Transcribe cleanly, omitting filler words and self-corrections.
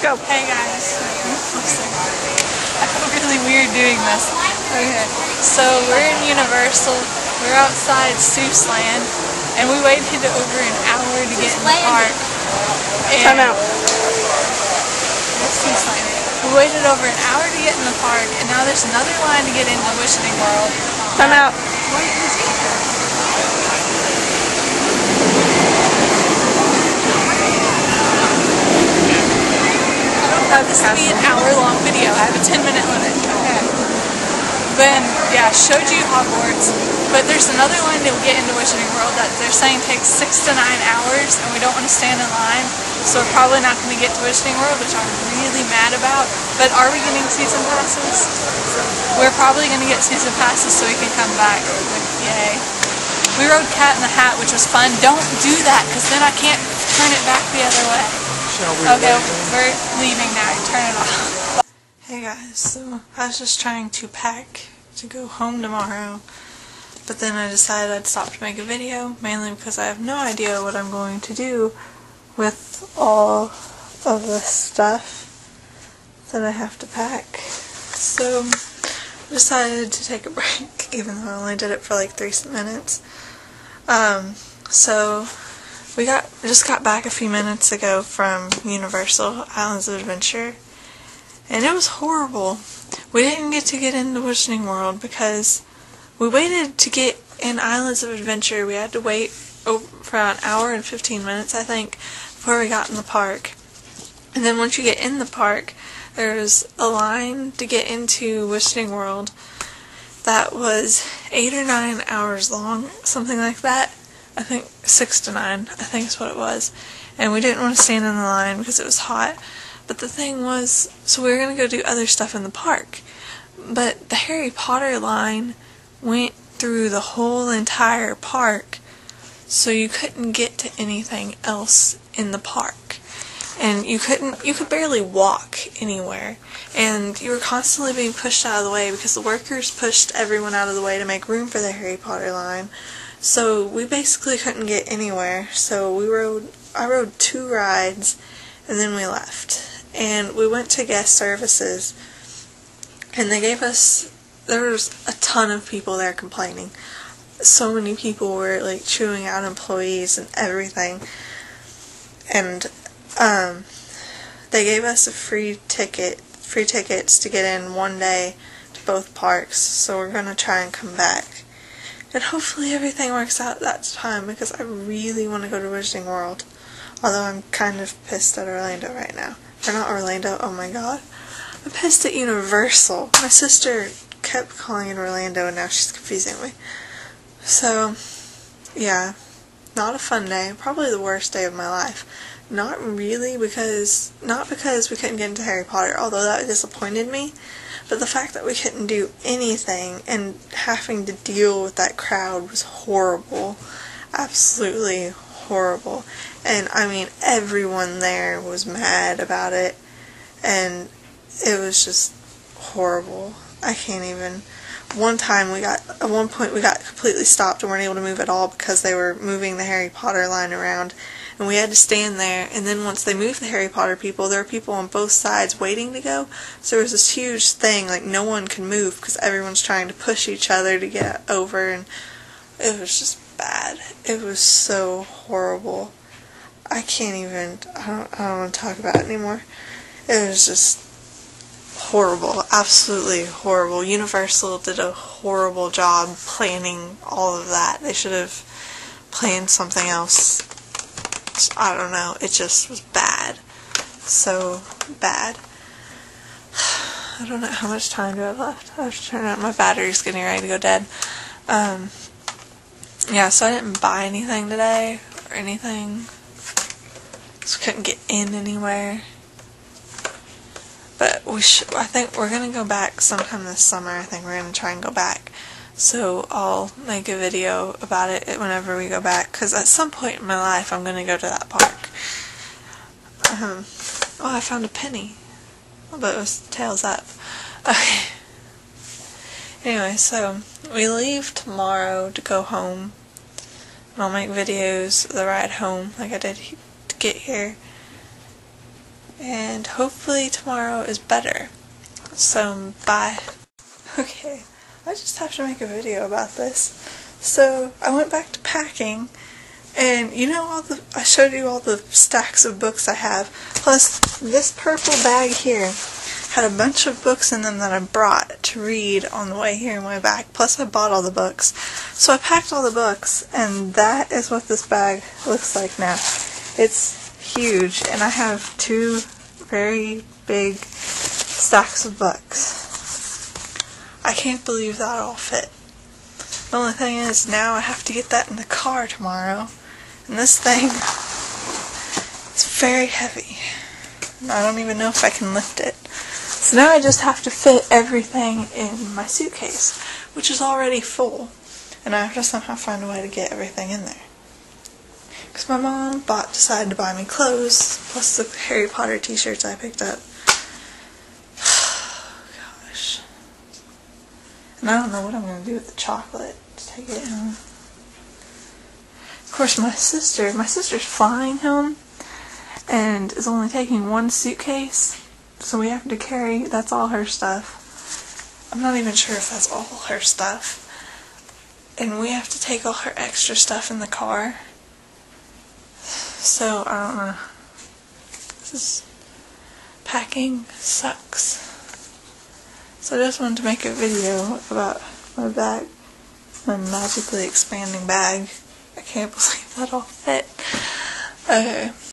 Go. Hey guys. I feel really weird doing this. Okay. So we're in Universal. We're outside Seuss Land, and we waited over an hour to get in the park. Time out. Seuss Land. We waited over an hour to get in the park, and now there's another line to get into Wishing World. Time out. This will be an hour-long video. I have a 10-minute limit. Okay. Then, yeah, showed you Hogwarts, but there's another line to get into Wishing World that they're saying takes 6 to 9 hours, and we don't want to stand in line, so we're probably not going to get to Wishing World, which I'm really mad about. But are we getting season passes? We're probably going to get season passes so we can come back. Yay. We rode Cat in the Hat, which was fun. Don't do that, because then I can't turn it back the other way. Okay, we're leaving now. Turn it off. Hey guys, so I was just trying to pack to go home tomorrow, but then I decided I'd stop to make a video, mainly because I have no idea what I'm going to do with all of the stuff that I have to pack. So I decided to take a break, even though I only did it for like 3 minutes. So we just got back a few minutes ago from Universal Islands of Adventure, and it was horrible. We didn't get to get into Wishing World because we waited to get in Islands of Adventure. We had to wait for an hour and 15 minutes, I think, before we got in the park. And then once you get in the park, there's a line to get into Wishing World that was 8 or 9 hours long, something like that. I think 6 to 9, I think is what it was. And we didn't want to stand in the line because it was hot. But the thing was, so we were going to go do other stuff in the park. But the Harry Potter line went through the whole entire park, so you couldn't get to anything else in the park. And you could barely walk anywhere. And you were constantly being pushed out of the way because the workers pushed everyone out of the way to make room for the Harry Potter line. So we basically couldn't get anywhere. So I rode 2 rides, and then we left. And we went to guest services, and they gave us, there was a ton of people there complaining. So many people were like chewing out employees and everything. And they gave us a free tickets to get in one day to both parks. So we're gonna try and come back. And hopefully everything works out that time, because I really want to go to Wishing World. Although I'm kind of pissed at Orlando right now. Or not Orlando, oh my god. I'm pissed at Universal. My sister kept calling it Orlando and now she's confusing me. So, yeah. Not a fun day. Probably the worst day of my life. Not because we couldn't get into Harry Potter, although that disappointed me. But the fact that we couldn't do anything and having to deal with that crowd was horrible. Absolutely horrible. And I mean, everyone there was mad about it. And it was just horrible. I can't even. At one point we got completely stopped and weren't able to move at all because they were moving the Harry Potter line around. And we had to stand there, and then once they moved the Harry Potter people, there were people on both sides waiting to go. So there was this huge thing, like no one could move because everyone's trying to push each other to get over, and it was just bad. It was so horrible. I don't want to talk about it anymore. It was just horrible. Absolutely horrible. Universal did a horrible job planning all of that. They should have planned something else. I don't know, it just was bad. So bad. I don't know how much time do I have left. I have to turn on, my battery's getting ready to go dead. Yeah, so I didn't buy anything today, or anything. Just couldn't get in anywhere. But I think we're gonna go back sometime this summer. I think we're gonna try and go back. So I'll make a video about it whenever we go back, because at some point in my life I'm going to go to that park. Oh, I found a penny. But it was tails up. Okay. Anyway, so we leave tomorrow to go home. And I'll make videos of the ride home like I did to get here. and hopefully tomorrow is better. So, bye. Okay, I just have to make a video about this. So, I went back to packing, and you know I showed you all the stacks of books I have, plus this purple bag here had a bunch of books in them that I brought to read on the way here in my bag, plus I bought all the books. So I packed all the books, and that is what this bag looks like now. It's huge, and I have 2 very big stacks of books. I can't believe that all fit. The only thing is, now I have to get that in the car tomorrow, and this thing is very heavy. I don't even know if I can lift it. So now I just have to fit everything in my suitcase, which is already full, and I have to somehow find a way to get everything in there. Because my mom decided to buy me clothes, plus the Harry Potter t-shirts I picked up. Gosh. And I don't know what I'm going to do with the chocolate to take it home. Of course, my sister's flying home, and is only taking 1 suitcase. So we have to carry, that's all her stuff. I'm not even sure if that's all her stuff. And we have to take all her extra stuff in the car. So, I don't know. Packing sucks. So I just wanted to make a video about my bag. My magically expanding bag. I can't believe that all fit. Okay.